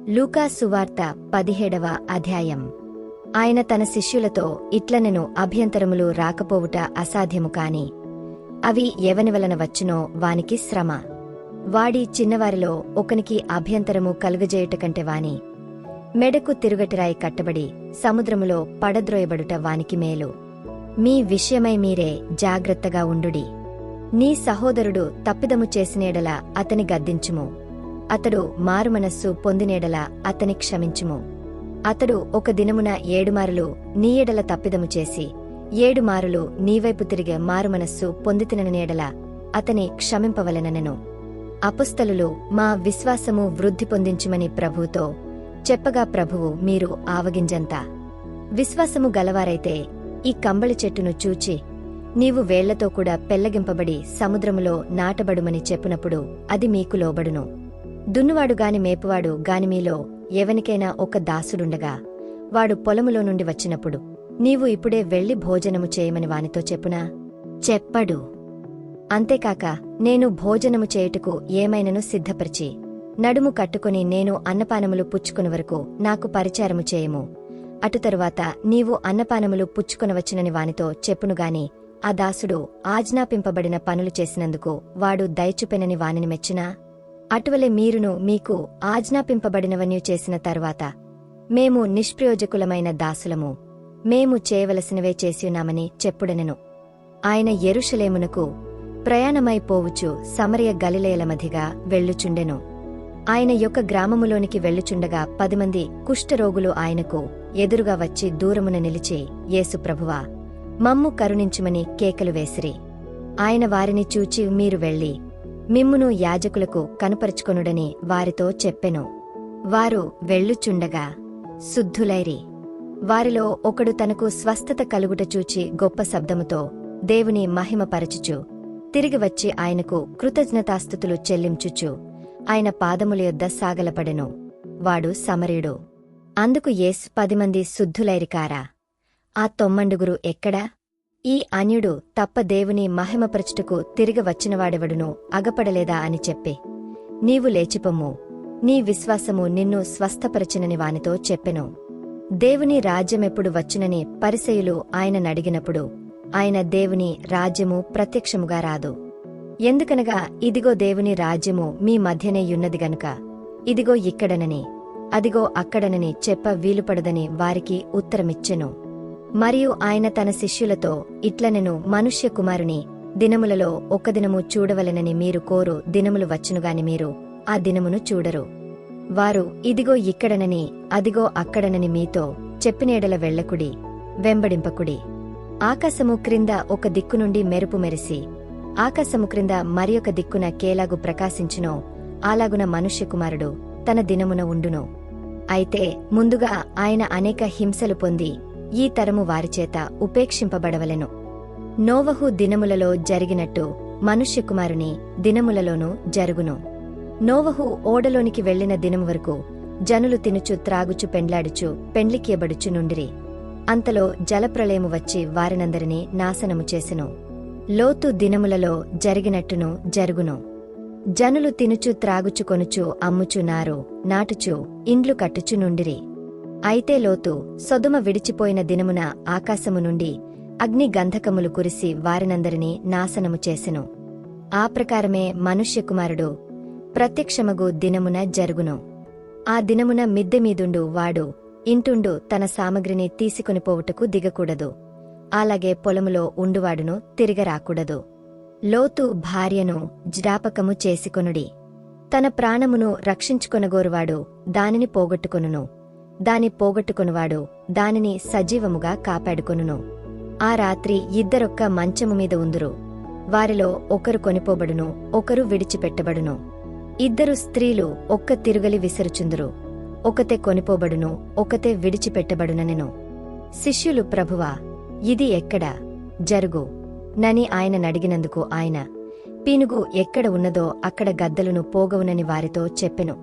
లూకా సువార్త 17వ అధ్యాయం. ఆయన తన శిష్యులతో ఇట్లనెను, అభ్యంతరములు రాకపోవుట అసాధ్యము కాని అవి ఎవనివలన వచ్చునో వానికి శ్రమ. వాడి చిన్నవారిలో ఒకనికి అభ్యంతరము కలుగజేయుటకంటే వాని మెడకు తిరుగటిరాయి కట్టబడి సముద్రములో పడద్రోయబడుట వానికి మేలు. మీ విషయమై మీరే జాగ్రత్తగా ఉండుడి. నీ సహోదరుడు తప్పిదము చేసినేడల అతని గద్దించుము. అతడు మారుమనస్సు పొందినేడల అతని క్షమించుము. అతడు ఒక దినమున 7 మారులు నీ ఎడల తప్పిదము చేసి 7 మారులు నీవైపు తిరిగే మారుమనస్సు పొందితిననేడల అతని క్షమింపవలెననెను. అపుస్తలులు మా విశ్వాసము వృద్ధి పొందించుమని ప్రభువుతో చెప్పగా ప్రభువు మీరు ఆవగింజంతా విశ్వాసము గలవారైతే ఈ కంబళి చెట్టును చూచి నీవు వేళ్లతో కూడా పెళ్లగింపబడి సముద్రములో నాటబడుమని చెప్పునప్పుడు అది మీకు లోబడును. దున్నువాడు గాని మేపువాడు గాని మీలో ఎవనికైనా ఒక దాసుడుండగా వాడు పొలములో నుండి వచ్చినప్పుడు నీవు ఇప్పుడే వెళ్లి భోజనము చేయమని వానితో చెప్పునా? చెప్పడు. అంతేకాక నేను భోజనము చేయుటకు ఏమైనను సిద్ధపరిచి నడుము కట్టుకుని నేను అన్నపానములు పుచ్చుకుని వరకు నాకు పరిచారము చేయము. అటు తరువాత నీవు అన్నపానములు పుచ్చుకొనవచ్చునని వానితో చెప్పునుగాని ఆ దాసుడు ఆజ్ఞాపింపబడిన పనులు చేసినందుకు వాడు దయచూపెనని వానిని మెచ్చునా? అటువలే మీరును మీకు ఆజ్ఞాపింపబడినవన్నీ చేసిన తరువాత మేము నిష్ప్రయోజకులమైన దాసులము, మేము చేయవలసినవే చేసియున్నామని చెప్పుడనెను. ఆయన యెరూషలేమునకు ప్రయాణమైపోవుచు సమరయ గలిలయల మధ్యగా వెళ్ళుచుండెను. ఆయన యొక్క గ్రామములోనికి వెళ్ళుచుండగా 10 మంది కుష్ఠరోగులు ఆయనకు ఎదురుగా వచ్చి దూరమున నిలిచి, యేసు ప్రభువా, మమ్ము కరుణించుమని కేకలు వేసిరి. ఆయన వారిని చూచి మీరు వెళ్ళి మిమ్మును యాజకులకు కనుపరుచుకొనుడని వారితో చెప్పెను. వారు వెళ్ళుచుండగా శుద్ధులైరి. వారిలో ఒకడు తనకు స్వస్థత కలుగుట చూచి గొప్ప శబ్దముతో దేవుని మహిమపరచుచు తిరిగి వచ్చి ఆయనకు కృతజ్ఞతాస్తుతులు చెల్లించుచు ఆయన పాదముల యొద్ద సాగలపడెను. వాడు సమరయుడు. అందుకు యేసు 10 మంది శుద్ధులైరికారా? ఆ 90 ఎక్కడా? ఈ అన్యుడు తప్ప దేవుని మహిమపరచుటకు తిరిగి వచ్చినవాడెవడునూ అగపడలేదా అని చెప్పి, నీవు లేచిపొమ్ము, నీ విశ్వాసము నిన్ను స్వస్థపరచినని వానితో చెప్పెను. దేవుని రాజ్యమెప్పుడు వచ్చునని పరిసయ్యులు ఆయన నడిగినప్పుడు ఆయన దేవుని రాజ్యము ప్రత్యక్షముగా రాదు. ఎందుకనగా ఇదిగో దేవుని రాజ్యము మీ మధ్యనే యున్నది గనుక ఇదిగో ఇక్కడనని అదిగో అక్కడనని చెప్ప వీలుపడదని వారికి ఉత్తరమిచ్చెను. మరియు ఆయన తన శిష్యులతో ఇట్లనెను, మనుష్య కుమారుని దినములలో ఒక దినము చూడవలెనని మీరు కోరు దినములు వచ్చునుగాని మీరు ఆ దినమును చూడరు. వారు ఇదిగో ఇక్కడనని అదిగో అక్కడనని మీతో చెప్పినేడల వెళ్ళకుడి, వెంబడింపకుడి. ఆకాశము క్రింద ఒక దిక్కు నుండి మెరుపు మెరిసి ఆకాశము క్రింద మరియొక దిక్కున కేలాగు ప్రకాశించునో అలాగున మనుష్య కుమారుడు తన దినమున ఉండును. అయితే ముందుగా ఆయన అనేక హింసలు పొంది ఈ తరము వారిచేత ఉపేక్షింపబడవలెను. నోవహు దినములలో జరిగినట్టు మనుష్యకుమారుని దినములలోనూ జరుగును. నోవహు ఓడలోనికి వెళ్లిన దినము వరకు జనులు తినుచు త్రాగుచు పెండ్లాడుచు పెండ్లికియబడుచు నుండిరి. అంతలో జలప్రళయము వచ్చి వారినందరినీ నాశనము చేసెను. లోతు దినములలో జరిగినట్టును జరుగును. జనులు తినుచు త్రాగుచు కొనుచు అమ్ముచు నారు నాటుచు ఇండ్లు కట్టుచు నుండిరి. అయితే లోతు సొదొమ విడిచిపోయిన దినమున ఆకాశము నుండి అగ్ని గంధకములు కురిసి వారినందరినీ నాశనము చేసెను. ఆ ప్రకారమే మనుష్యకుమారుడు ప్రత్యక్షమగు దినమున జరుగును. ఆ దినమున మిద్దెమీదుండు వాడు ఇంటుండు తన సామగ్రిని తీసుకొనిపోవుటకు దిగకూడదు. అలాగే పొలములో ఉండువాడును తిరిగరాకూడదు. లోతు భార్యను జ్ఞాపకము చేసుకొనుడి. తన ప్రాణమును రక్షించుకొనగోరువాడు దానిని పోగొట్టుకొనును, దాని పోగొట్టుకొనువాడు దానిని సజీవముగా కాపాడుకొనును. ఆ రాత్రి ఇద్దరొక్క మంచము మీద ఉందురు. వారిలో ఒకరు కొనిపోబడును, ఒకరు విడిచిపెట్టబడును. 2 స్త్రీలు ఒక్క తిరుగలి విసరుచుందురు, ఒకతే కొనిపోబడును, ఒకతే విడిచిపెట్టబడుననెను. శిష్యులు ప్రభువా, ఇది ఎక్కడ జరుగు నని ఆయన నడిగినందుకు ఆయన పీనుగు ఎక్కడ ఉన్నదో అక్కడ గద్దలును పోగవునని వారితో చెప్పెను.